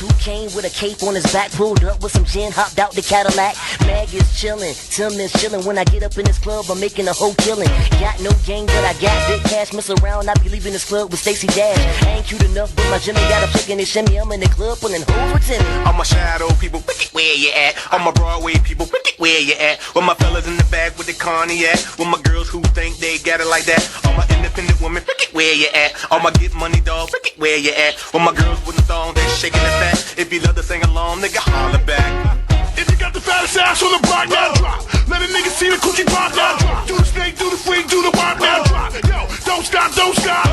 who came with a cape on his back, pulled up with some gin, hopped out the Cadillac. Mag is chillin', Tim is chillin'. When I get up in this club, I'm making a whole killin'. Got no gang, but I got big cash. Mess around, I be leaving this club with Stacey Dash. I ain't cute enough, but my Jimmy got a flick in his shimmy. I'm in the club pulling hoes with Timmy. All my shadow people, where you at? All my Broadway people, where you at? With my fellas in the back with the cognac. With my girls who think they got it like that. All my independent women, where you at? All my get money dogs, where you at? With my girls with the thong, they shaking the fat. If you love to sing along, nigga, holler back. If you got the fattest ass on the block, now drop. Let a nigga see the cookie pop, now drop. Do the snake, do the freak, do the wop, now drop. Yo, don't stop, don't stop.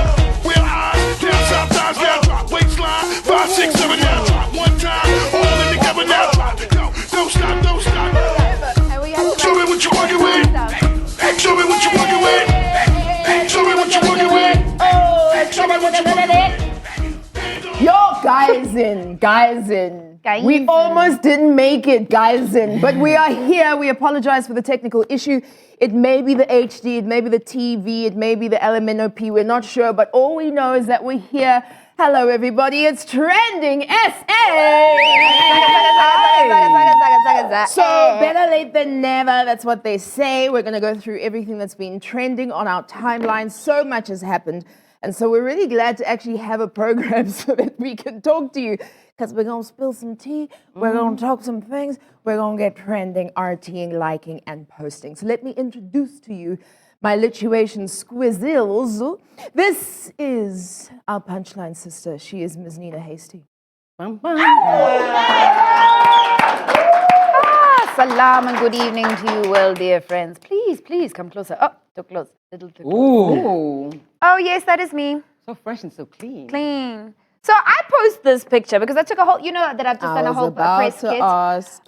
We're high, down south thighs, now drop. Waistline, 5, 6, 7, now drop. One time, all in together, now drop. Yo, don't stop, don't stop. Show me what you working with. Show me what you working with. Show me what you working with. Show me what you working with. Yo, guys in. We almost didn't make it, guys in. But we are here. We apologize for the technical issue. It may be the HD, it may be the TV, it may be the LMNOP. We're not sure, but all we know is that we're here. Hello, everybody. It's TrendingSA. So better late than never. That's what they say. We're going to go through everything that's been trending on our timeline. So much has happened. And so we're really glad to actually have a program so that we can talk to you. Because we're going to spill some tea. We're going to talk some things. We're going to get trending, RTing, liking, and posting. So let me introduce to you my lituation squizzles. This is our punchline sister. She is Ms. Nina Hasty. Salam and good evening to you, well, dear friends. Please, please come closer. Oh, too close. Little too close. Ooh. Oh, yes, that is me. So fresh and so clean. Clean. So I post this picture because I took a whole, you know that I've just done a whole press kit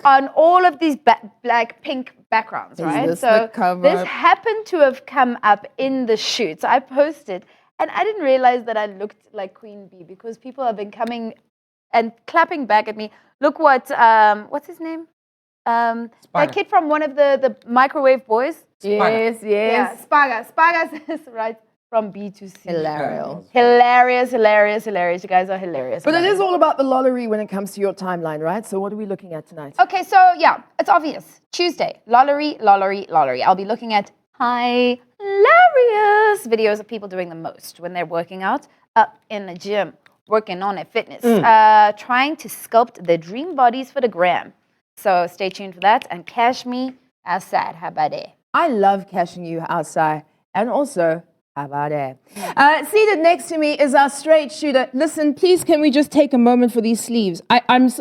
on all of these like pink backgrounds, right? So this happened to have come up in the shoot. So I posted and I didn't realize that I looked like Queen Bee because people have been coming and clapping back at me. Look what, what's his name? That kid from one of the microwave boys. Yes, yes. Yeah, Spaga says, right, from B to C. Hilarious. Hilarious. You guys are hilarious. But it is all about the lollery when it comes to your timeline, right? So what are we looking at tonight? Okay, so yeah, it's obvious. Tuesday, lollery. I'll be looking at hilarious videos of people doing the most when they're working out up in the gym, working on their fitness, trying to sculpt their dream bodies for the gram. So stay tuned for that and cash me outside. How about it? I love cashing you outside. And also, how about it? Seated next to me is our straight shooter. Listen, please, can we just take a moment for these sleeves? I'm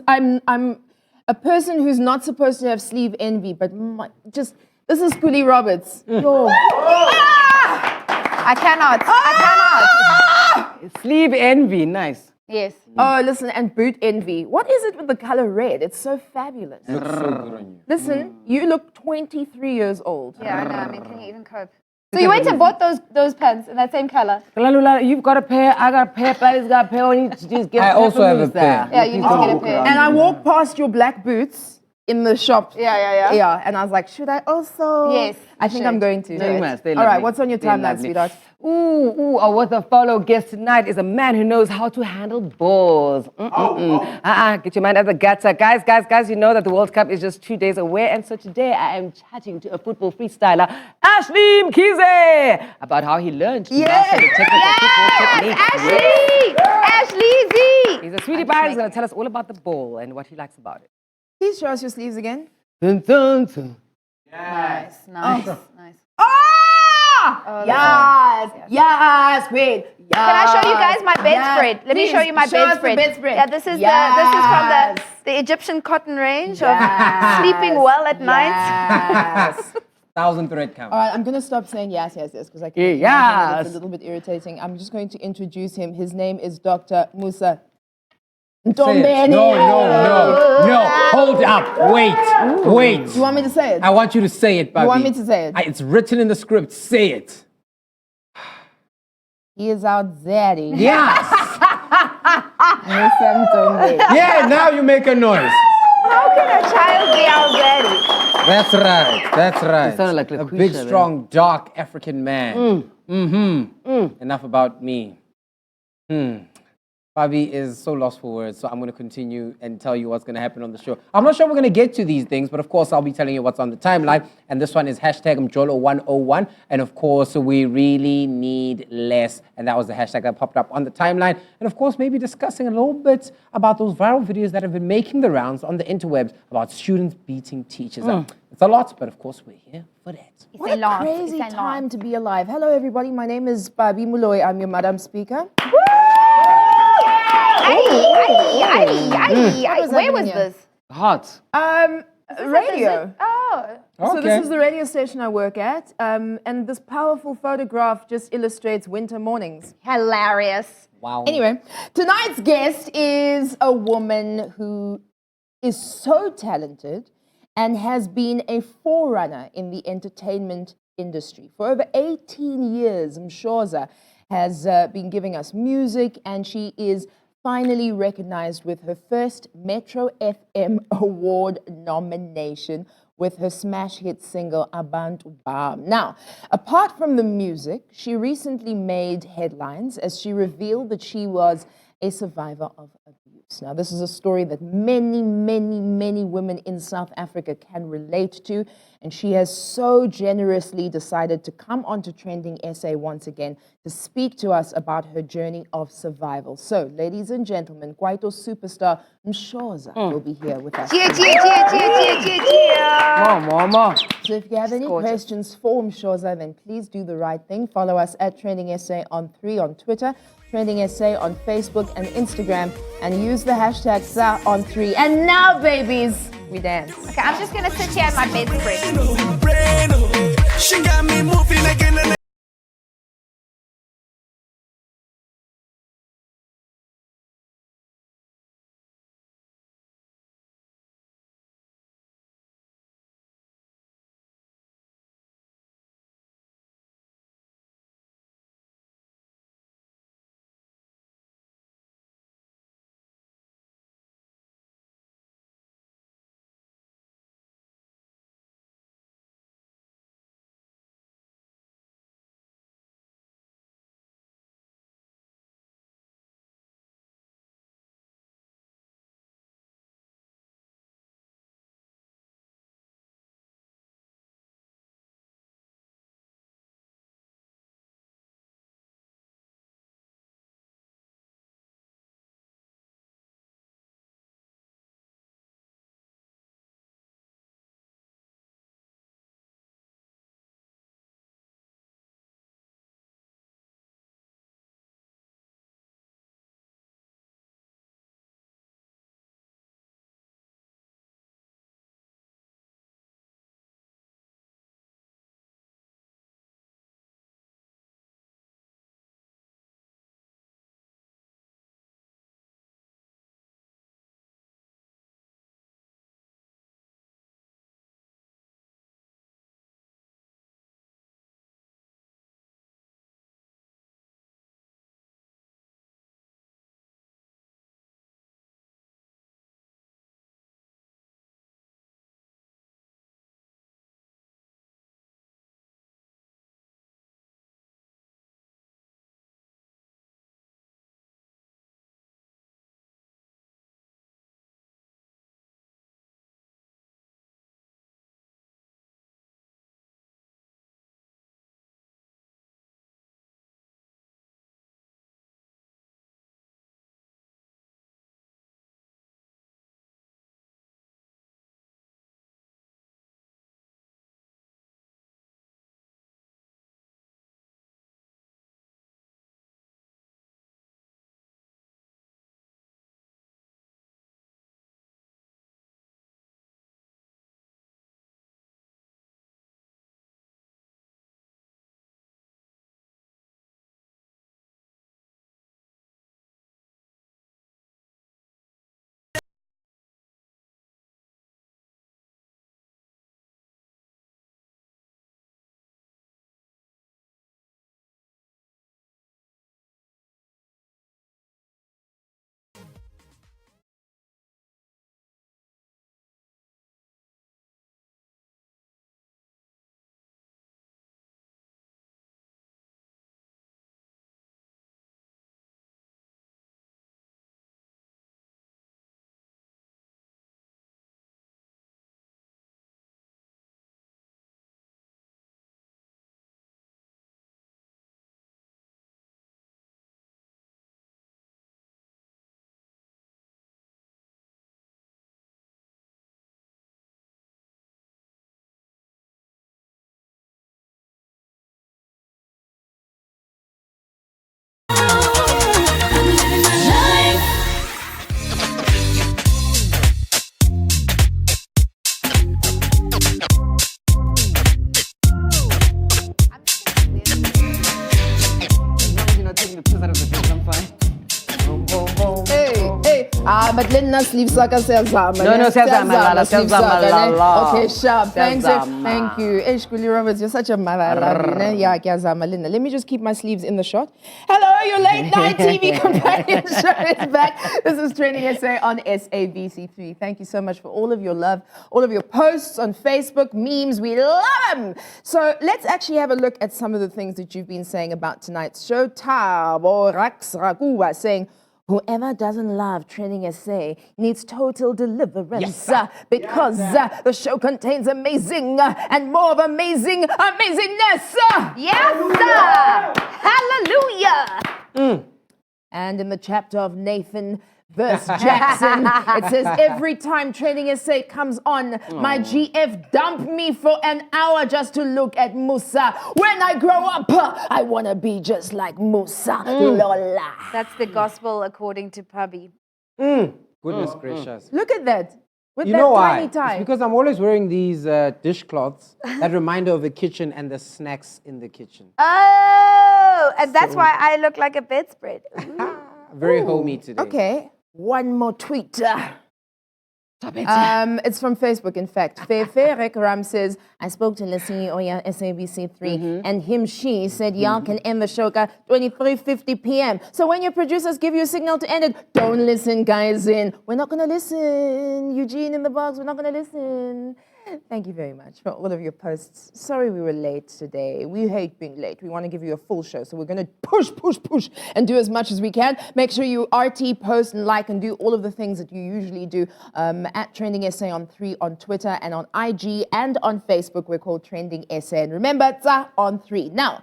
a person who's not supposed to have sleeve envy, but this is Kuli Roberts. I cannot. Sleeve envy, nice. Yes. Oh, listen, and boot envy. What is it with the color red? It's so fabulous. Looks so good on you. Listen, you look 23 years old. Yeah, I know. I mean, can you even cope? So you went and bought those pants in that same color? You've got a pair, I got a pair, Patty's got a pair. We need to just get I also have a pair. Yeah, you need to get a pair. And I walked past your black boots in the shop. Yeah. Yeah, and I was like, should I also? Yes. I think I'm going to. They must. All right, what's on your timeline, sweetheart? What the follow guest tonight is a man who knows how to handle balls. Get your mind out of the gutter. Guys, you know that the World Cup is just 2 days away, and so today I am chatting to a football freestyler, Ashley Mkhize, about how he learned to master the technical football technique. Ashley Z. He's a sweetie pie. He's going to tell us all about the ball and what he likes about it. Please show us your sleeves again. Dun, dun, dun. Nice. Yes, great. Can I show you guys my bedspread? Let me show you my bedspread. Yeah, this is from the Egyptian cotton range of sleeping well at night. Yes. 1,000 thread count. All right, I'm going to stop saying yes, because I can it's a little bit irritating. I'm just going to introduce him. His name is Dr. Musa. No. Hold up. Wait. You want me to say it? I want you to say it, Bobby. You want me to say it? It's written in the script. Say it. He is our daddy. Yes. Musa Mtombe. Yeah, now you make a noise. How can a child be our daddy? That's right. You sounded like a Laquisha, big, man. strong, dark African man. Enough about me. Bobby is so lost for words, so I'm going to continue and tell you what's going to happen on the show. I'm not sure we're going to get to these things, but of course, I'll be telling you what's on the timeline. And this one is hashtag Mjolo101. And of course, we really need less. And that was the hashtag that popped up on the timeline. And of course, maybe discussing a little bit about those viral videos that have been making the rounds on the interwebs about students beating teachers. It's a lot, but of course, we're here for that. What a crazy time to be alive. Hello, everybody. My name is Bobby Muloy. I'm your Madam Speaker. Where was this? Hot. Radio. Oh. So this is the radio station I work at, and this powerful photograph just illustrates winter mornings. Hilarious. Wow. Anyway, tonight's guest is a woman who is so talented and has been a forerunner in the entertainment industry. For over 18 years, Mshoza has been giving us music, and she is finally recognized with her first Metro FM Award nomination with her smash hit single Abantu Bam. Now, apart from the music, she recently made headlines as she revealed that she was a survivor of abuse. Now, this is a story that many, many, many women in South Africa can relate to, and she has so generously decided to come onto Trending SA once again to speak to us about her journey of survival. So, ladies and gentlemen, Kwaito superstar Mshoza will be here with us. Cheer. Mama. So if you have any questions for Mshoza, then please do the right thing. Follow us at TrendingSA on Twitter, TrendingSA on Facebook and Instagram, and use the hashtag SA on 3. And now, babies, we dance. Okay, I'm just gonna sit here at my bedspread. She got me moving like an but Linda sleep sucker siyazama. No, siyazama, Lala, sleep siyazama, sucker, ne? Lala. Okay, sharp. Thanks, Siyazama. thank you. Julie Roberts, you're such a mother. I love you, ne? Yeah, kiyazama, Linda. Let me just keep my sleeves in the shot. Hello, your late night TV companion show is back. This is Trending SA on SABC3. Thank you so much for all of your love, all of your posts on Facebook, memes. We love them. So let's actually have a look at some of the things that you've been saying about tonight's show. Tabo Rax Rakuwa saying, whoever doesn't love Trending SA needs total deliverance because the show contains amazing and more of amazingness. Yes, sir. Hallelujah. And in the chapter of Nathan versus Jackson, it says, every time Trending SA comes on, my GF dump me for an hour just to look at Musa. When I grow up, I want to be just like Musa. Lola. That's the gospel according to Pubby. Goodness gracious. Look at that. With You that know why? tiny tie. It's because I'm always wearing these dishcloths that reminder of the kitchen and the snacks in the kitchen. Oh, and that's why I look like a bedspread. Very homey today. Okay, one more tweet. It's from Facebook, in fact. Feferek Ram says, I spoke to the CEO of SABC3 and she said y'all can end the show at 23:50 p.m. So when your producers give you a signal to end it, don't listen, guys. We're not going to listen. Eugene in the box, we're not going to listen. Thank you very much for all of your posts. Sorry we were late today. We hate being late. We want to give you a full show. So we're going to push, and do as much as we can. Make sure you RT, post, and like, and do all of the things that you usually do at Trending SA on 3 on Twitter and on IG and on Facebook. We're called Trending SA. And remember, it's on 3. Now,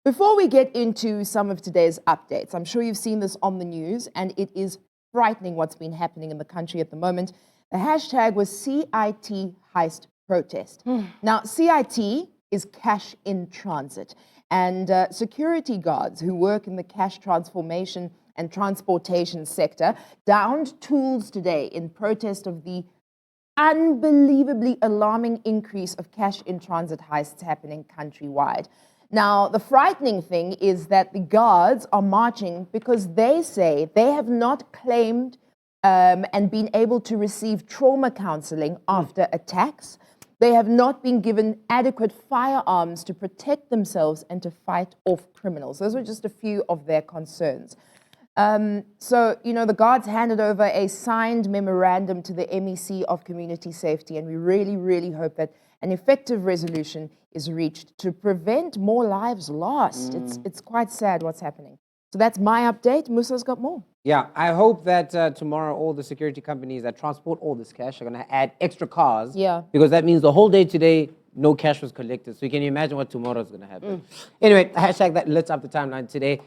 before we get into some of today's updates, I'm sure you've seen this on the news, and it is frightening what's been happening in the country at the moment. The hashtag was CIT heist protest. Now, CIT is cash in transit, and security guards who work in the cash transformation and transportation sector downed tools today in protest of the unbelievably alarming increase of cash in transit heists happening countrywide. Now, the frightening thing is that the guards are marching because they say they have not claimed and been able to receive trauma counseling after attacks. They have not been given adequate firearms to protect themselves and to fight off criminals. Those were just a few of their concerns. So, the guards handed over a signed memorandum to the MEC of Community Safety, and we really, really hope that an effective resolution is reached to prevent more lives lost. It's quite sad what's happening. So that's my update. Musa's got more. Yeah, I hope that tomorrow all the security companies that transport all this cash are going to add extra cars. Yeah. Because that means the whole day today, no cash was collected. So you can imagine what tomorrow is going to happen. Anyway, the hashtag that lit up the timeline today,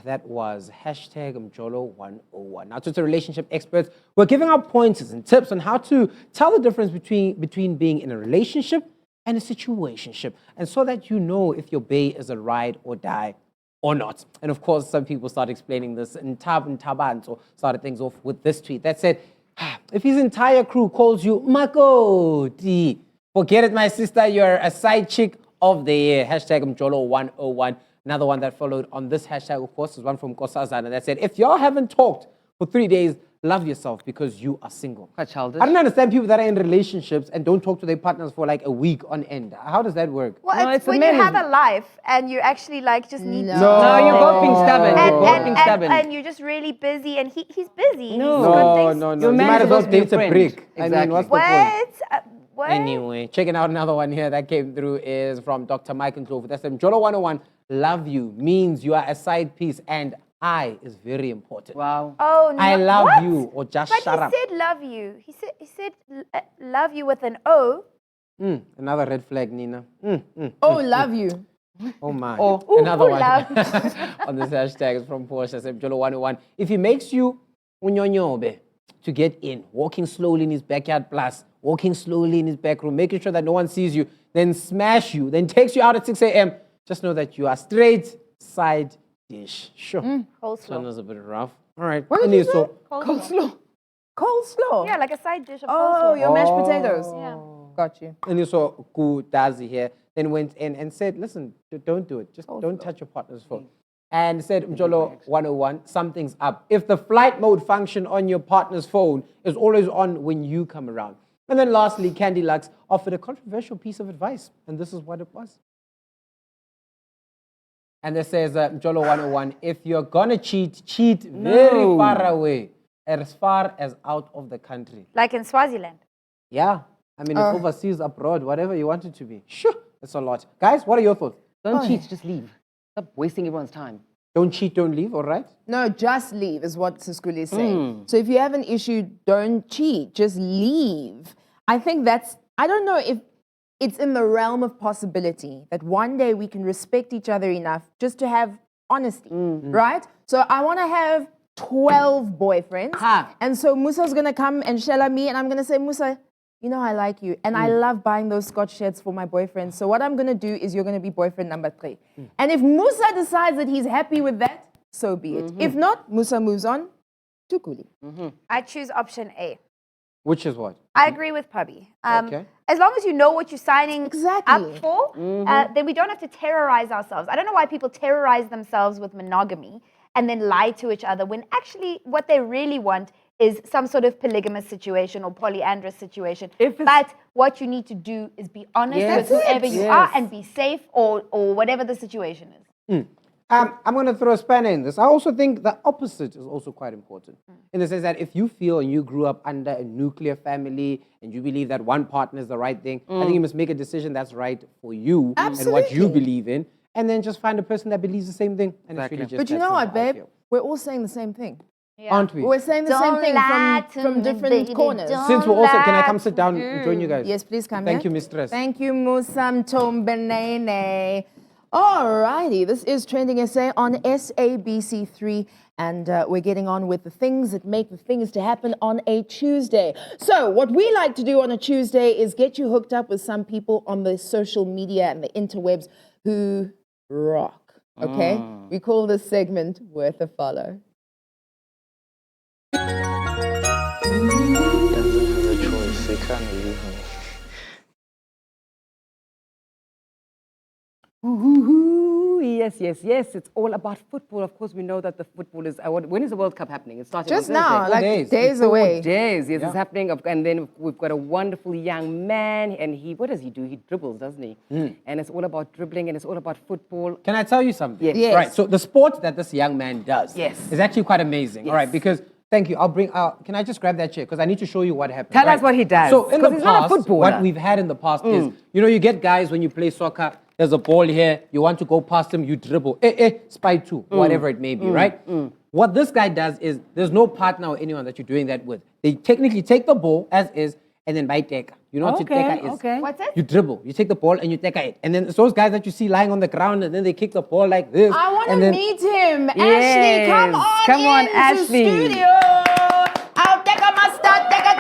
that was hashtag Mjolo101. Now, Twitter relationship experts were giving out pointers and tips on how to tell the difference between being in a relationship and a situationship. And so that you know if your bae is a ride or die or not. And of course, some people started explaining this, and Tabanto started things off with this tweet that said, if his entire crew calls you Makoti, forget it, my sister, you're a side chick of the year. Hashtag Mjolo101. Another one that followed on this hashtag, of course, is one from Kosazana that said, if y'all haven't talked for 3 days, love yourself because you are single. Quite childish. I don't understand people that are in relationships and don't talk to their partners for like a week on end. How does that work? Well, No, it's it's a when you man. have a life and you actually just need to. No, you're both being stubborn. You're both being stubborn. And you're just really busy, and he's busy. No. He's got things. No. Your You man might is as well supposed to be date a your brick. friend. I mean, Exactly. what's the point? What? Anyway, checking out another one here that came through is from Dr. Mike and Clover. That said, Mjolo101, love you means you are a side piece and I is very important. Wow. Oh, no. I love What? you, or just But shut up. he said love you. He said love you with an O. Another red flag, Nina. Oh, love you. Oh my. Ooh, Another one love. on this hashtag is from Porsche. Said Mjolo101. If he makes you unyonyobe to get in, walking slowly in his backyard plus, walking slowly in his back room, making sure that no one sees you, then smash you, then takes you out at 6 a.m., just know that you are straight side dish. Sure. Coleslaw. This one was a bit rough. All right. What did you say? Coleslaw. Coleslaw? Yeah, like a side dish of Oh, coleslaw. your mashed potatoes. Yeah. Got you. And you saw Ku Dazi here, then went in and said, listen, don't do it. Just don't touch your partner's phone. and said, Mjolo 101, something's up. If the flight mode function on your partner's phone is always on when you come around. And then lastly, Candy Lux offered a controversial piece of advice, and this is what it was. And it says, Mjolo 101, if you're gonna cheat, cheat very far away, as far as out of the country. Like in Swaziland. Yeah. I mean, it's overseas, abroad, whatever you want it to be. Sure, it's a lot. Guys, what are your thoughts? Don't cheat, just leave. Stop wasting everyone's time. Don't cheat, don't leave, all right? No, just leave is what Siskuli is saying. So if you have an issue, don't cheat, just leave. I think I don't know if it's in the realm of possibility that one day we can respect each other enough just to have honesty, right? So I want to have 12 boyfriends. And so Musa's going to come and shell at me and I'm going to say, Musa, you know I like you. And I love buying those Scotch shirts for my boyfriend. So what I'm going to do is you're going to be boyfriend number 3. And if Musa decides that he's happy with that, so be it. If not, Musa moves on to Kuli. I choose option A. Which is what? I agree with Pubby. Okay. As long as you know what you're signing Exactly. up for, then we don't have to terrorize ourselves. I don't know why people terrorize themselves with monogamy and then lie to each other when actually what they really want is some sort of polygamous situation or polyandrous situation. But what you need to do is be honest with whoever you are and be safe or whatever the situation is. I'm going to throw a spanner in this. I also think the opposite is also quite important. In the sense that if you feel and you grew up under a nuclear family and you believe that one partner is the right thing, I think you must make a decision that's right for you and what you believe in, and then just find a person that believes the same thing. And it's really just But you know what, babe? We're all saying the same thing. Yeah. Aren't we? We're saying the same thing from different corners. Since we're also, can I come sit down and join you guys? Yes, please come Thank here. you, Mistress. Thank you, Musam Tombenene. Alrighty, this is Trending SA on SABC3, and we're getting on with the things that make the things to happen on a Tuesday. So what we like to do on a Tuesday is get you hooked up with some people on the social media and the interwebs who rock, okay? We call this segment Worth a Follow. Doesn't have a choice, they can't leave me. Yes. It's all about football. Of course, we know that the football is. When is the World Cup happening? It's starting Just on now, Thursday. like days away. 4 days. Yes, it's happening. And then we've got a wonderful young man, and what does he do? He dribbles, doesn't he? And it's all about dribbling, and it's all about football. Can I tell you something? Yes. Right. So the sport that this young man does is actually quite amazing. All right, because. Thank you. I'll bring out. Can I just grab that chair? Because I need to show you what happened. Tell us what he does. So in the he's not a past, footballer. what we've had in the past is, you get guys when you play soccer, there's a ball here, you want to go past him, you dribble. Spy two, whatever it may be, right? What this guy does is, there's no partner or anyone that you're doing that with. They technically take the ball as is, and then by teka. You know what teka is? Okay. What's it? You dribble. You take the ball and you teka it. And then it's those guys that you see lying on the ground and then they kick the ball like this. I want to and then, meet him. Yes. Ashley, come on into Ashley. studio. I'll take a mustard, take a.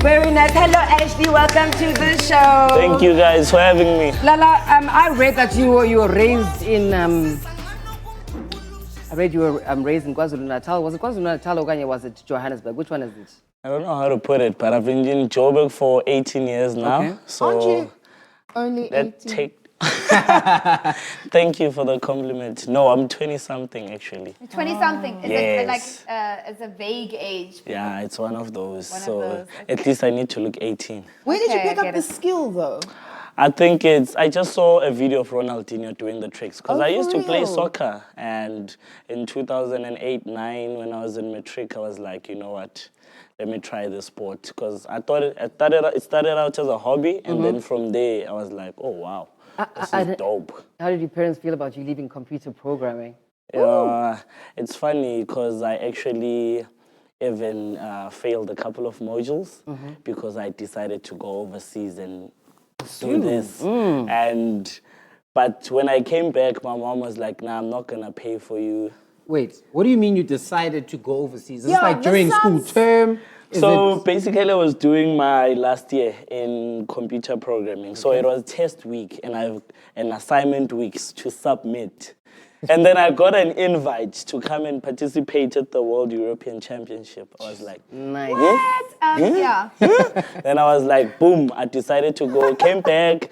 Very nice. Hello, Ashley. Welcome to the show. Thank you guys for having me. Lala, I read that you were raised in. I read you were raised in KwaZulu-Natal. Was it KwaZulu-Natal or was it Johannesburg? Which one is it? I don't know how to put it, but I've been in Joburg for 18 years now. Okay. So Aren't you only 18? Thank you for the compliment. No, I'm 20-something actually. 20-something. Is Yes. it like it's a vague age? Yeah, it's one of those. One of So those, at least I need to look 18. Where did you Okay, pick I up get the it. skill, though? I think I just saw a video of Ronaldinho doing the tricks because Oh, I used for to play real? soccer, and in 2008-9 when I was in matric, I was like, you know what, let me try this sport because I thought it started out as a hobby, and then from there I was like, oh wow, this is dope. How did your parents feel about you leaving computer programming? It's funny because I actually even failed a couple of modules because I decided to go overseas and do this. But when I came back, my mom was like, nah, I'm not going to pay for you. Wait, what do you mean you decided to go overseas? Is Yeah, this like this during school sounds- term? Is So it- basically I was doing my last year in computer programming. So it was test week and I have an assignment weeks to submit. And then I got an invite to come and participate at the World European Championship. I was like, Nice. Yeah. Then I was like, boom, I decided to go, came back.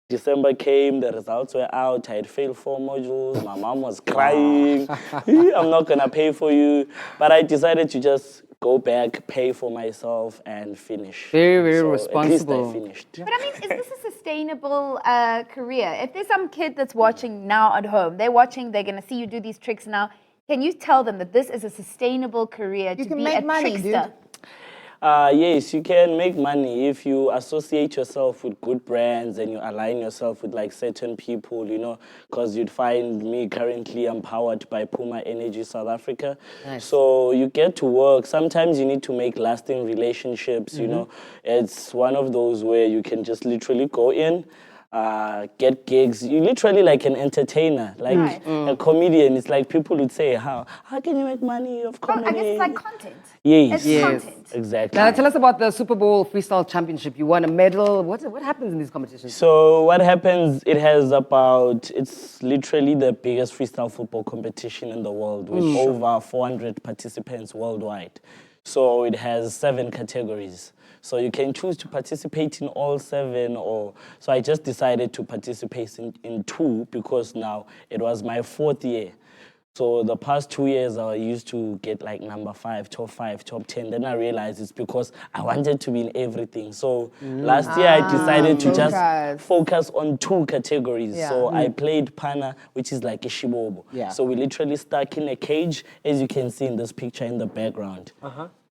December came, the results were out. I had failed 4 modules. My mom was crying. I'm not going to pay for you. But I decided to just go back, pay for myself, and finish. Very, very so responsible. At least I finished. But I mean, is this a sustainable career? If there's some kid that's watching now at home, they're going to see you do these tricks now. Can you tell them that this is a sustainable career to be a trickster? Yes, you can make money if you associate yourself with good brands and you align yourself with like certain people, you know, because you'd find me currently, I'm powered by Puma Energy South Africa. Nice. So you get to work. Sometimes you need to make lasting relationships, you know. It's one of those where you can just literally go in, get gigs. You're literally like an entertainer, like a comedian. It's like people would say, how can you make money of comedy? I guess it's like content. Yes. It's content. Exactly. Now tell us about the Super Bowl Freestyle Championship. You won a medal. What happens in these competitions? So what happens, it's literally the biggest freestyle football competition in the world with over 400 participants worldwide. So it has 7 categories. So you can choose to participate in all 7 so I just decided to participate in 2 because now it was my 4th year. So the past 2 years I used to get like number 5, top 10. Then I realized it's because I wanted to be in everything. So last year I decided to just focus on 2 categories. Yeah. So I played Pana, which is like a shibobo. Yeah. So we literally stuck in a cage, as you can see in this picture in the background.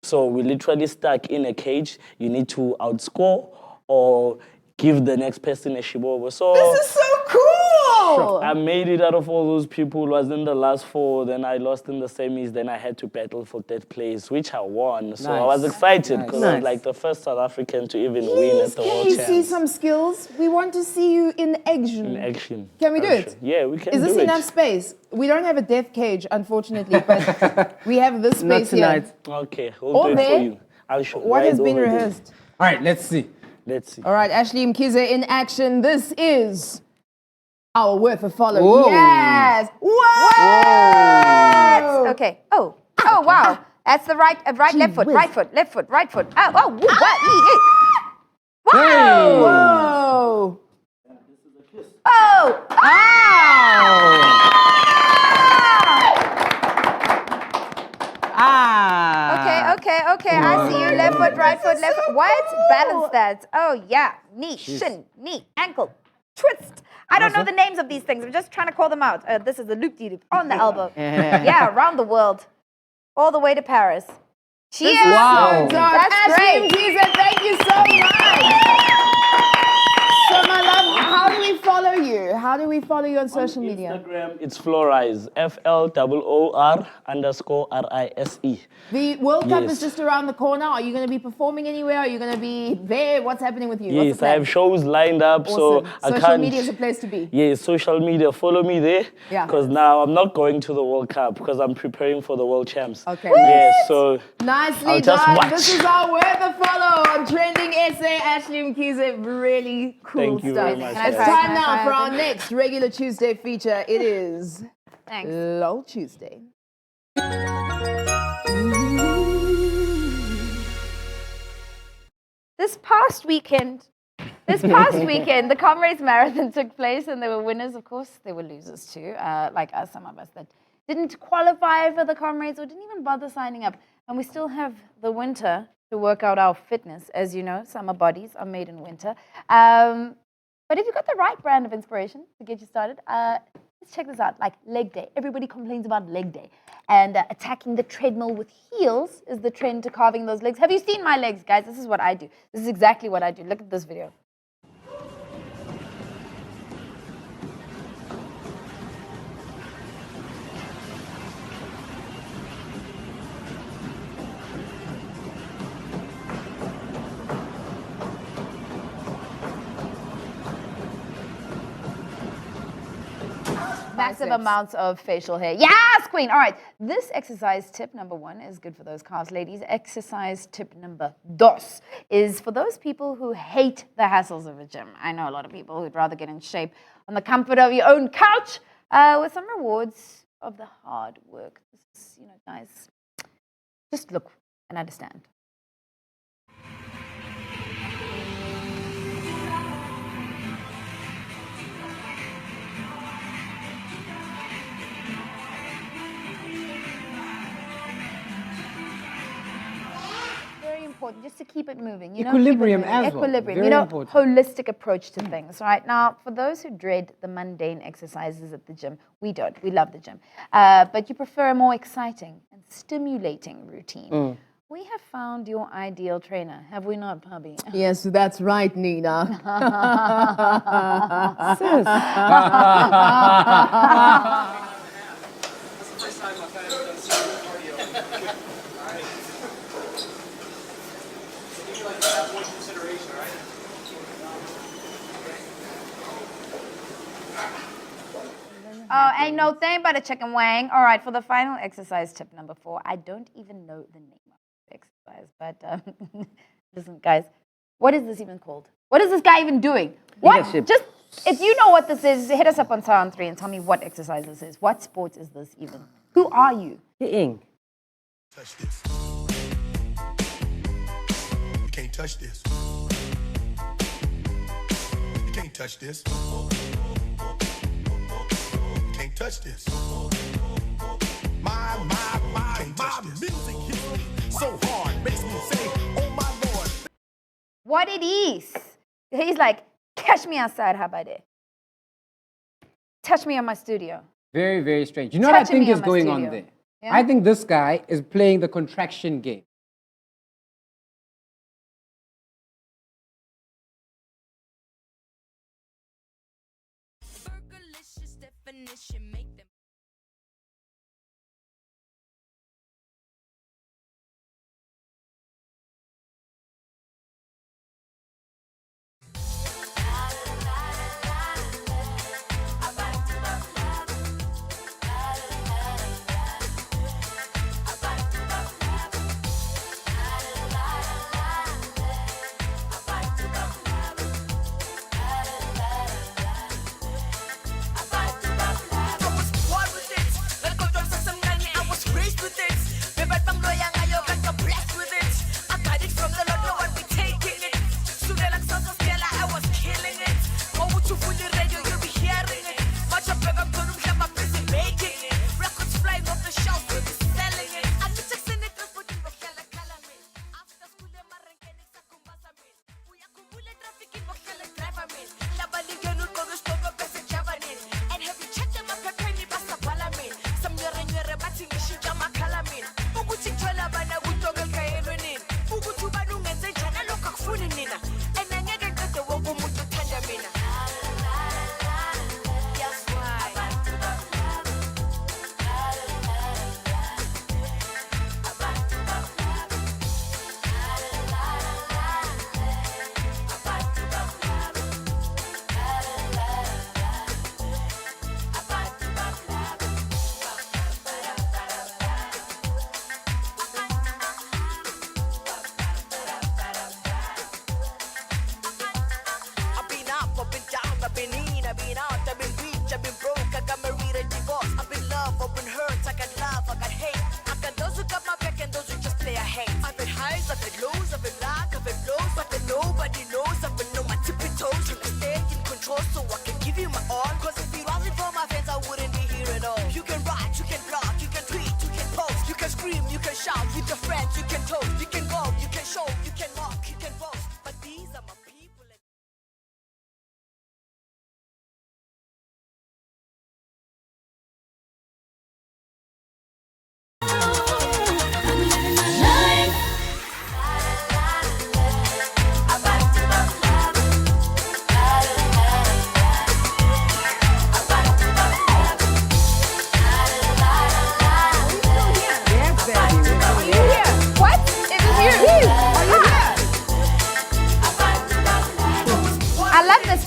So we literally stuck in a cage. You need to outscore or give the next person a shibobo. So this is so cool! I made it out of all those people. Was in the last 4. Then I lost in the semis. Then I had to battle for 3rd place, which I won. So I was excited because I was like the first South African to even win at the World Champs. Can you see some skills? We want to see you in action. In action. Can we do it? Yeah, we can do it. Is this enough space? We don't have a death cage, unfortunately, but we have this space here. Okay, we'll do it for you. I'll show you. What has been rehearsed? All right, let's see. All right, Ashley Mkhize in action. This is our worth a follow. Whoa. Yes. What? Okay. Oh, wow. That's the right, left foot, right foot, left foot, right foot. Wow. Whoa. Oh. Okay. I see you. Left foot, right foot, left foot. What? Balance that. Oh, yeah. Knee, shin, knee, ankle, twist. I don't know the names of these things. I'm just trying to call them out. This is a loop-de-loop on the elbow. Yeah, around the world. All the way to Paris. Cheers! Wow. That's great. Mkhize, thank you so much. So, my love, how do we follow you? How do we follow you on social media? Instagram, it's Florize. FLOOR_RISE. The World Cup is just around the corner. Are you going to be performing anywhere? Are you going to be there? What's happening with you? Yes, I have shows lined up, awesome. so I can't... Social media is a place to be. Yes, social media. Follow me there. Yeah. Because now I'm not going to the World Cup because I'm preparing for the World Champs. Okay. Yes, so... Nicely done. This is our Worth a Follow on TrendingSA. Ashley Mkhize, really cool Thank you stuff. very much. It's time now for our next regular Tuesday feature. It is LOL Tuesday. This past weekend, the Comrades Marathon took place and there were winners, of course. There were losers too, like us, some of us that didn't qualify for the Comrades or didn't even bother signing up. And we still have the winter to work out our fitness. As you know, summer bodies are made in winter. But if you've got the right brand of inspiration to get you started, let's check this out, like leg day. Everybody complains about leg day. And attacking the treadmill with heels is the trend to carving those legs. Have you seen my legs, guys? This is what I do. This is exactly what I do. Look at this video. Massive amounts of facial hair. Yes, queen. All right. This exercise tip number 1 is good for those cars, ladies. Exercise tip number 2 is for those people who hate the hassles of a gym. I know a lot of people who'd rather get in shape on the comfort of your own couch with some rewards of the hard work. This is, guys, just look and understand. just to keep it moving. Equilibrium keep it moving. as well. Equilibrium. Very important. Holistic approach to things, right? Now, for those who dread the mundane exercises at the gym, we don't. We love the gym. But you prefer a more exciting and stimulating routine. We have found your ideal trainer, have we not, Bobby? Yes, that's right, Nina. Oh, ain't no thing but a chicken wing. All right, for the final exercise tip number 4, I don't even know the name of the exercise, but listen, guys, what is this even called? What is this guy even doing? What? Leadership. Just, if you know what this is, hit us up on Sound 3 and tell me what exercise this is. What sport is this even? Who are you? Ing. Touch this. You can't touch this. You can't touch this. You can't touch this. My music hits me so hard, makes me say, oh my Lord. What it is? He's like, catch me outside, how about it? Touch me on my studio. Very, very strange. You know what I think is going on there? Yeah? I think this guy is playing the contraction game.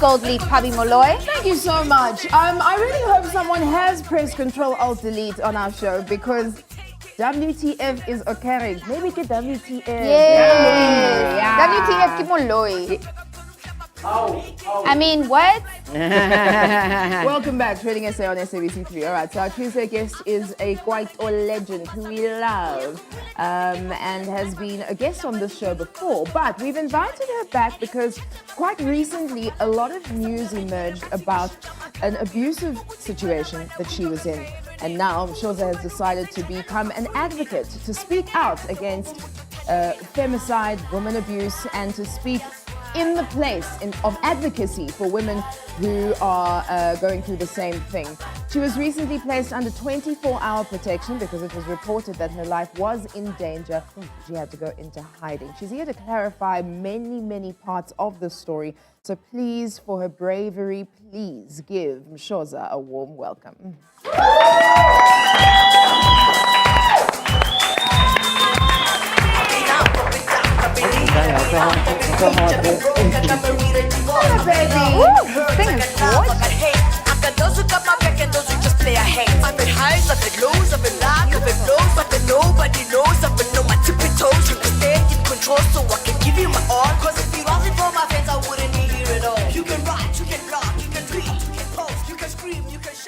Gold leaf, Pabi Molloy. Thank you so much. I really hope someone has pressed Control Alt Delete on our show because WTF is occurring. Maybe get WTF. WTF Ki Molloy. I mean, what? Welcome back, TrendingSA on SABC3. All right, so our Tuesday guest is a Kwaito legend who we love and has been a guest on this show before. But we've invited her back because quite recently a lot of news emerged about an abusive situation that she was in. And now Mshoza has decided to become an advocate to speak out against femicide, women abuse, and to speak in the place of advocacy for women who are going through the same thing. She was recently placed under 24-hour protection because it was reported that her life was in danger. She had to go into hiding. She's here to clarify many, many parts of the story. So please, for her bravery, please give Mshoza a warm welcome.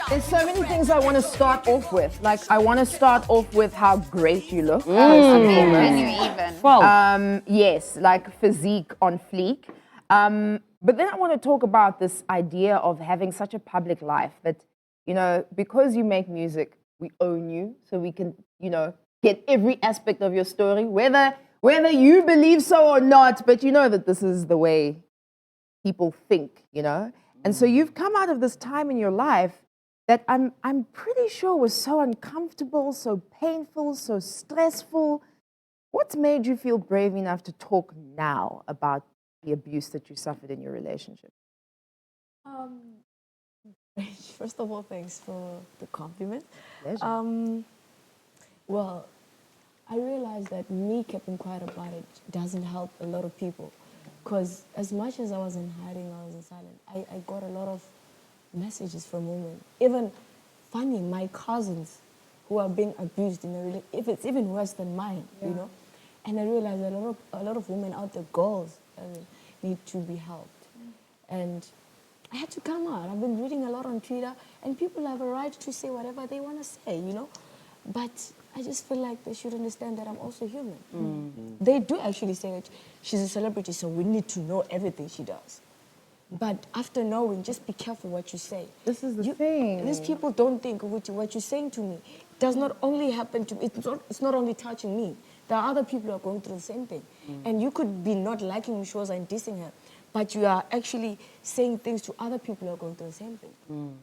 There's so many things I want to start off with. Like, I want to start off with how great you look. Yes, like physique on fleek. But then I want to talk about this idea of having such a public life that, you know, because you make music, we own you, so we can, you know, get every aspect of your story, whether you believe so or not, but you know that this is the way people think, you know? And so you've come out of this time in your life that I'm pretty sure was so uncomfortable, so painful, so stressful. What's made you feel brave enough to talk now about the abuse that you suffered in your relationship? First of all, thanks for the compliment. Pleasure. Well, I realized that me keeping quiet about it doesn't help a lot of people. Because as much as I was in hiding, I was in silence, I got a lot of messages from women. Even funny, my cousins who are being abused in a relationship, if it's even worse than mine, you know. And I realized that a lot of women out there, girls, need to be helped. And I had to come out. I've been reading a lot on Twitter, and people have a right to say whatever they want to say, you know. But I just feel like they should understand that I'm also human. They do actually say that she's a celebrity, so we need to know everything she does. But after knowing, just be careful what you say. This is the thing. These people don't think what you're saying to me does not only happen to me. It's not only touching me. There are other people who are going through the same thing. And you could be not liking Mshoza and dissing her, but you are actually saying things to other people who are going through the same thing.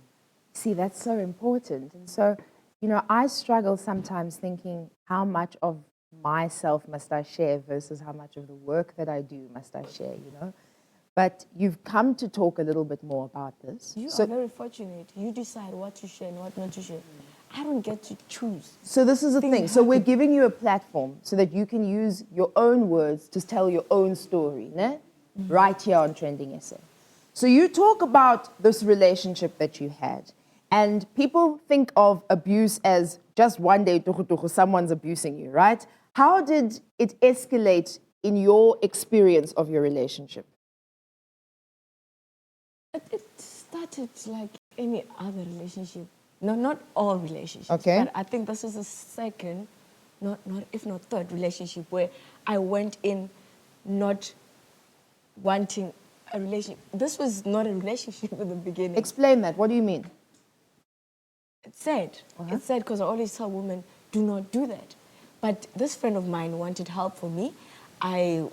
See, that's so important. And so, you know, I struggle sometimes thinking how much of myself must I share versus how much of the work that I do must I share, you know? But you've come to talk a little bit more about this. You are very fortunate. You decide what to share and what not to share. I don't get to choose. So this is the thing. So we're giving you a platform so that you can use your own words to tell your own story, ne? Right here on TrendingSA. So you talk about this relationship that you had, and people think of abuse as just one day, someone's abusing you, right? How did it escalate in your experience of your relationship? It started like any other relationship. No, not all relationships. Okay. But I think this is the second, if not third relationship where I went in not wanting a relationship. This was not a relationship in the beginning. Explain that. What do you mean? It's sad. It's sad because I always tell women, do not do that. But this friend of mine wanted help for me. I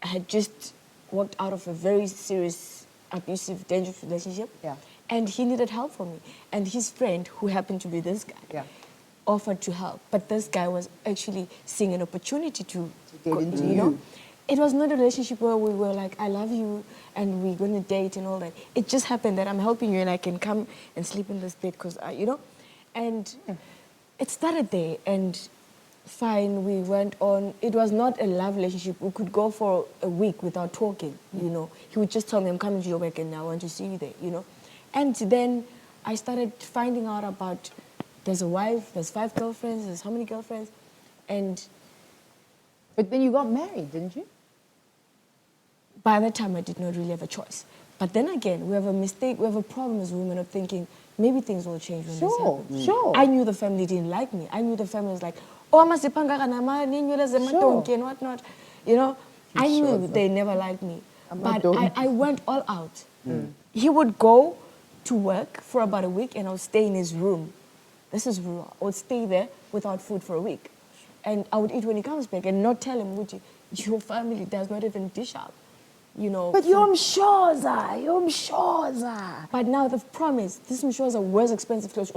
had just walked out of a very serious, abusive, dangerous relationship. Yeah. And he needed help from me. And his friend, who happened to be this guy, offered to help. But this guy was actually seeing an opportunity to get into you know. It was not a relationship where we were like, I love you, and we're going to date and all that. It just happened that I'm helping you and I can come and sleep in this bed because, you know. And it started there, and fine, we went on. It was not a love relationship. We could go for a week without talking, you know. He would just tell me, I'm coming to your work and I want to see you there, you know. And then I started finding out about, there's a wife, there's 5 girlfriends, there's how many girlfriends, and... But then you got married, didn't you? By that time, I did not really have a choice. But then again, we have a mistake, we have a problem as women of thinking, maybe things will change when this happens. Sure. I knew the family didn't like me. I knew the family was like, oh, and whatnot. You know, I knew they never liked me. But I went all out. He would go to work for about a week and I would stay in his room. This is rural. I would stay there without food for a week. And I would eat when he comes back and not tell him, Gucci, your family does not even dish up. You know. But you're Mshoza, you're Mshoza. But now the problem is, this Mshoza wears expensive clothes.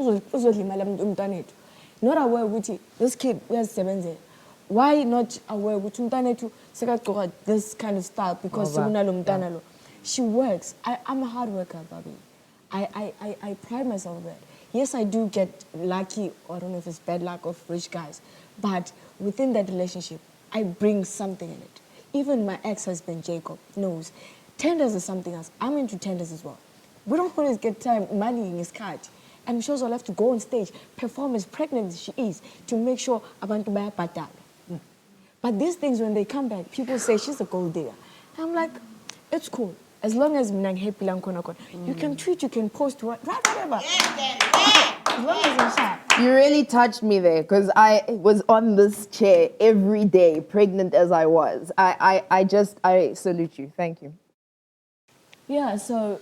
Not aware, Gucci, this kid wears 7. Why not aware, Gucci, this kind of style because she works. I'm a hard worker, Bobby. I pride myself on that. Yes, I do get lucky, or I don't know if it's bad luck of rich guys, but within that relationship, I bring something in it. Even my ex-husband, Jacob, knows tenders is something else. I'm into tenders as well. We don't always get time, money in his card. And Mshoza will have to go on stage, perform as pregnant as she is, to make sure abantu bayabhadala. But these things, when they come back, people say she's a gold digger. I'm like, it's cool. As long as happy, you can tweet, you can post, whatever. As long as I'm sharp. You really touched me there because I was on this chair every day, pregnant as I was. I salute you. Thank you. Yeah, so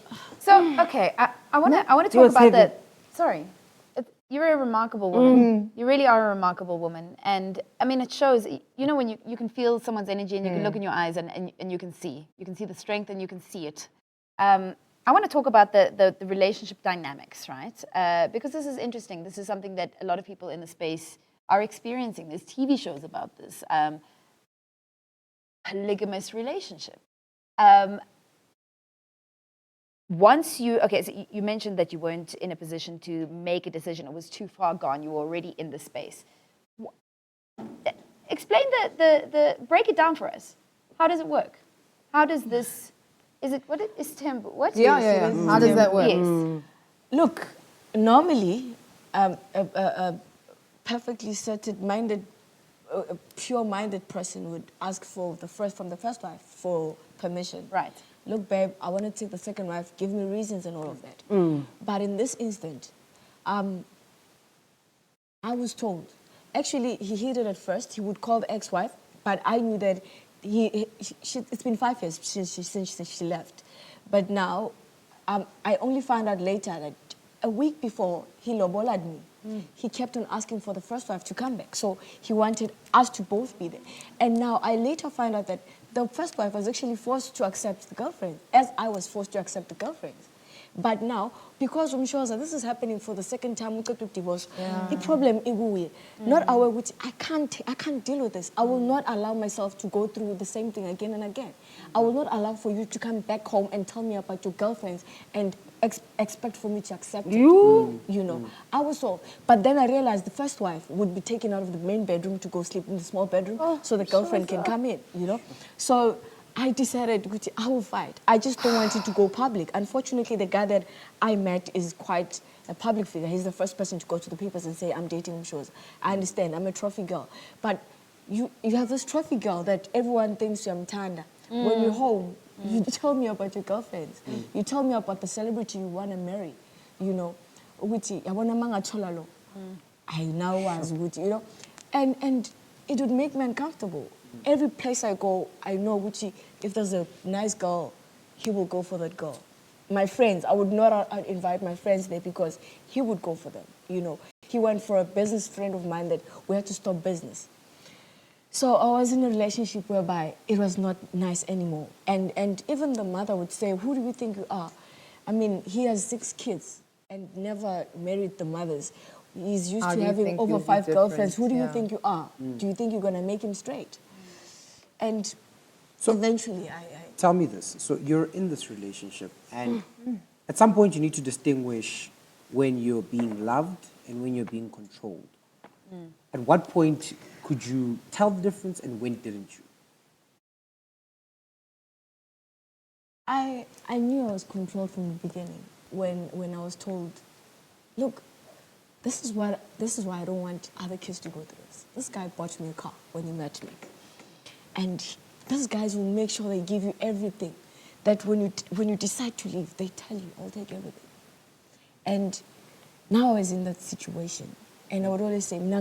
okay, I want to talk about that. Sorry. You're a remarkable woman. You really are a remarkable woman. And I mean, it shows, you know, when you can feel someone's energy and you can look in your eyes and you can see. You can see the strength and you can see it. I want to talk about the relationship dynamics, right? Because this is interesting. This is something that a lot of people in the space are experiencing. There's TV shows about this. Polygamous relationship. Once okay, so you mentioned that you weren't in a position to make a decision. It was too far gone. You were already in the space. Explain break it down for us. How does it work? How does this, is it, what is temp, what? Yeah. How does that work? Yes. Look, normally, a perfectly minded, pure-minded person would ask from the first wife for permission. Right. Look, babe, I want to take the second wife. Give me reasons and all of that. But in this instant, I was told. Actually, he hid it at first. He would call the ex-wife, but I knew that it's been 5 years since she left. But now, I only found out later that a week before, he lobolad me. He kept on asking for the first wife to come back. So he wanted us to both be there. And now I later find out that the first wife was actually forced to accept the girlfriend, as I was forced to accept the girlfriend. But now, because Mshoza, this is happening for the second time we got to divorce. The problem is not our which I can't deal with this. I will not allow myself to go through the same thing again and again. I will not allow for you to come back home and tell me about your girlfriends and expect for me to accept it. You know, I was so. But then I realized the first wife would be taken out of the main bedroom to go sleep in the small bedroom so the girlfriend can come in, you know. So I decided, I will fight. I just don't want it to go public. Unfortunately, the guy that I met is quite a public figure. He's the first person to go to the papers and say, I'm dating Mshoza. I understand, I'm a trophy girl. But you have this trophy girl that everyone thinks you're Mtanda. When you're home, you tell me about your girlfriends. You tell me about the celebrity you want to marry. You know, I now was good, you know. And it would make me uncomfortable. Every place I go, I know if there's a nice girl, he will go for that girl. My friends, I would not invite my friends there because he would go for them, you know. He went for a business friend of mine that we had to stop business. So I was in a relationship whereby it was not nice anymore. And even the mother would say, who do you think you are? I mean, he has 6 kids and never married the mothers. He's used to having over 5 girlfriends. Who do you think you are? Do you think you're going to make him straight? And so eventually Tell me this. So you're in this relationship and at some point you need to distinguish when you're being loved and when you're being controlled. At what point could you tell the difference and when didn't you? I knew I was controlled from the beginning when I was told, look, this is why I don't want other kids to go through this. This guy bought me a car when he met me. And those guys will make sure they give you everything. That when you decide to leave, they tell you, I'll take everything. And now I was in that situation. And I would always say, and you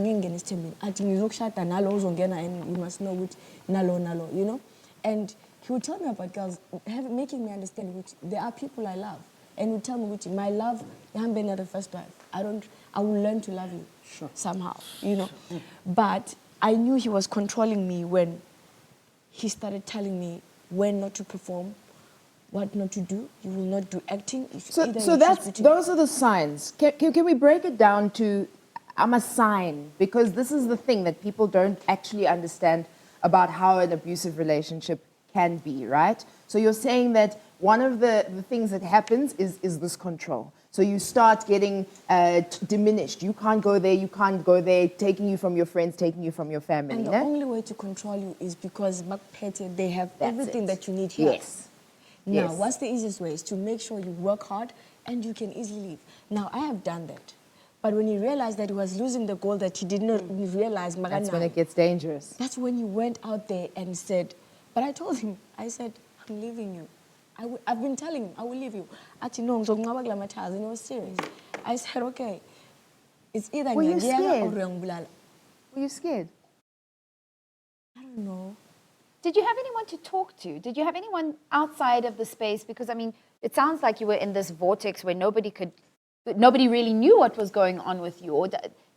must know which nalo, you know? And he would tell me about girls, making me understand which there are people I love. And he would tell me which my love, you haven't been at the first wife. I will learn to love you somehow, you know? But I knew he was controlling me when he started telling me when not to perform, what not to do. You will not do acting. Those are the signs. Can we break it down to I'm a sign? Because this is the thing that people don't actually understand about how an abusive relationship can be, right? So you're saying that one of the things that happens is this control. So you start getting diminished. You can't go there, taking you from your friends, taking you from your family. And the only way to control you is because they have everything that you need here. Yes. Now, what's the easiest way? Is to make sure you work hard and you can easily leave. Now, I have done that. But when he realized that he was losing the goal that he did not realize, that's when it gets dangerous. That's when he went out there and said, but I told him, I said, I'm leaving you. I've been telling him, I will leave you. Actually, no, so and he was serious. I said, okay, it's either Were you scared? or Were you scared? I don't know. Did you have anyone to talk to? Did you have anyone outside of the space? Because, I mean, it sounds like you were in this vortex where nobody really knew what was going on with you. Or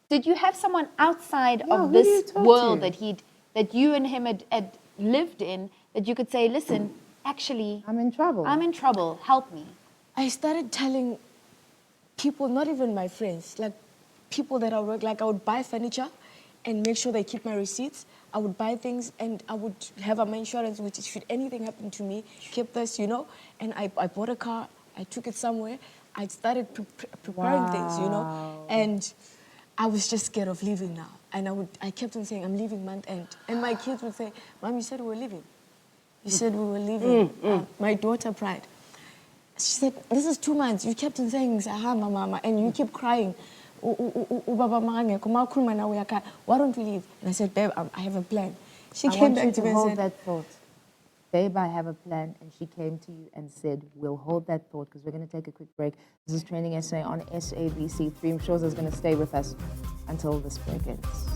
did you have someone outside of this world that you and him had lived in that you could say, listen, actually, I'm in trouble. I'm in trouble. Help me. I started telling people, not even my friends, like people that I work, like I would buy furniture and make sure they keep my receipts. I would buy things and I would have my insurance, which should anything happen to me, keep this, you know. And I bought a car, I took it somewhere. I started preparing things, you know. And I was just scared of leaving now. And I kept on saying, I'm leaving month end. And my kids would say, Mom, you said we were leaving. You said we were leaving. My daughter cried. She said, this is 2 months. You kept on saying, mama, and you keep crying. Why don't we leave? And I said, babe, I have a plan. She came back to me and hold said, that thought. Babe, I have a plan. And she came to you and said, we'll hold that thought because we're going to take a quick break. This is TrendingSA on SABC3. Mshoza is going to stay with us until this break ends.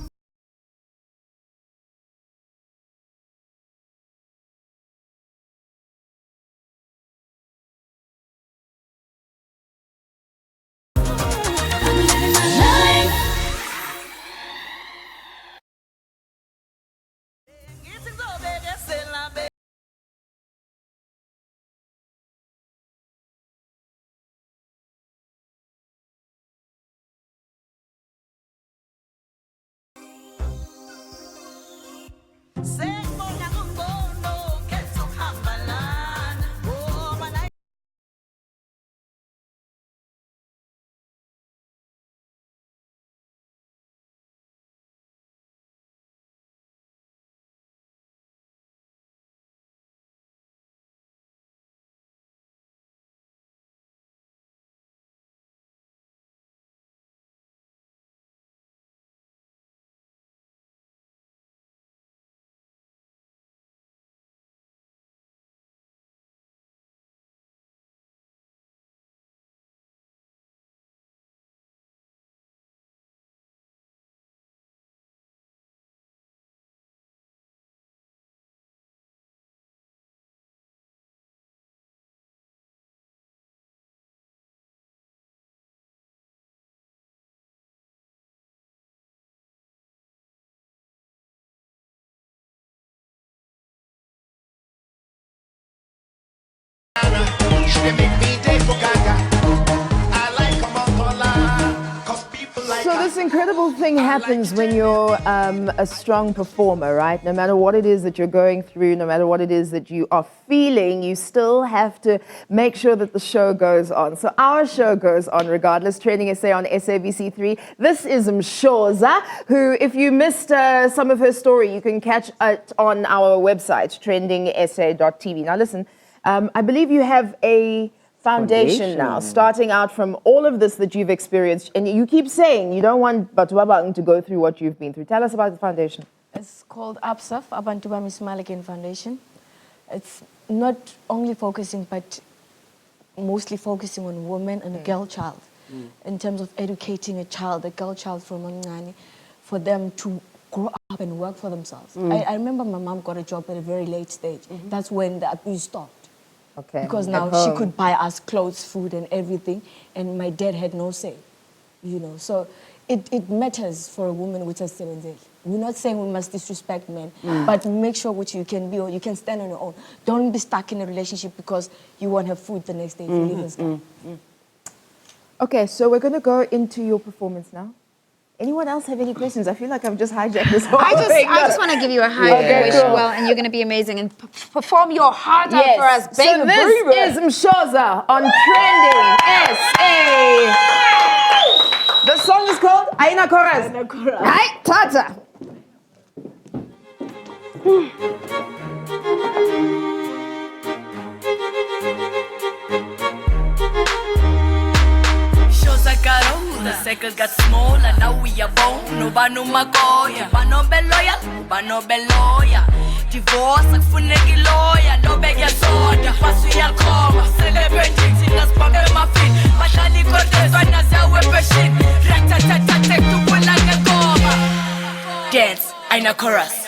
So this incredible thing happens when you're a strong performer, right? No matter what it is that you're going through, no matter what it is that you are feeling, you still have to make sure that the show goes on. So our show goes on regardless. TrendingSA on SABC3. This is Mshoza, who, if you missed some of her story, you can catch it on our website, TrendingSA.tv. Now listen, I believe you have a foundation now, starting out from all of this that you've experienced. And you keep saying you don't want Batuabang to go through what you've been through. Tell us about the foundation. It's called ABSAF, Abantu Bamismalikin Foundation. It's not only focusing, but mostly focusing on women and a girl child. In terms of educating a girl child from Mangani, for them to grow up and work for themselves. I remember my mom got a job at a very late stage. That's when the abuse stopped. Okay. Because now she could buy us clothes, food, and everything, and my dad had no say, you know. So it matters for a woman with a TrendingSA. We're not saying we must disrespect men, but make sure what you can be or you can stand on your own. Don't be stuck in a relationship because you won't have food the next day if you live in Sky. Okay, so we're going to go into your performance now. Anyone else have any questions? I feel like I've just hijacked this whole thing. I just want to give you a high wish, well, and you're going to be amazing and perform your heart out for us, baby. So this is Mshoza on TrendingSA. The song is called Aina Chorus. Hi, Tata. The circle got smaller, now we are bone. No bano magoya, bano beloya, bano beloya. Divorce, akufuneki lawyer, no beg your soda. Pasu yakoma, celebrating singers pambe mafin. Batali cortes, wana zawe peshin. Ratatata, take to pulanga goma. Dance, Aina Chorus.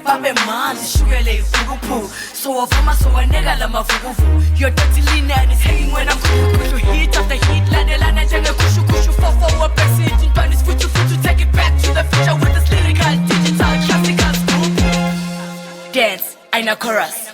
Babe manzi shugele ifugupu. So wafama so wanega la mafugufu. Your dirty linen is hanging when I'm kushu. Heat after heat, lana jenge kushu. Fofo wa pesi, tinpan is futu. Take it back to the future with this lyrical, digital, classical scoop. Dance, Aina Chorus.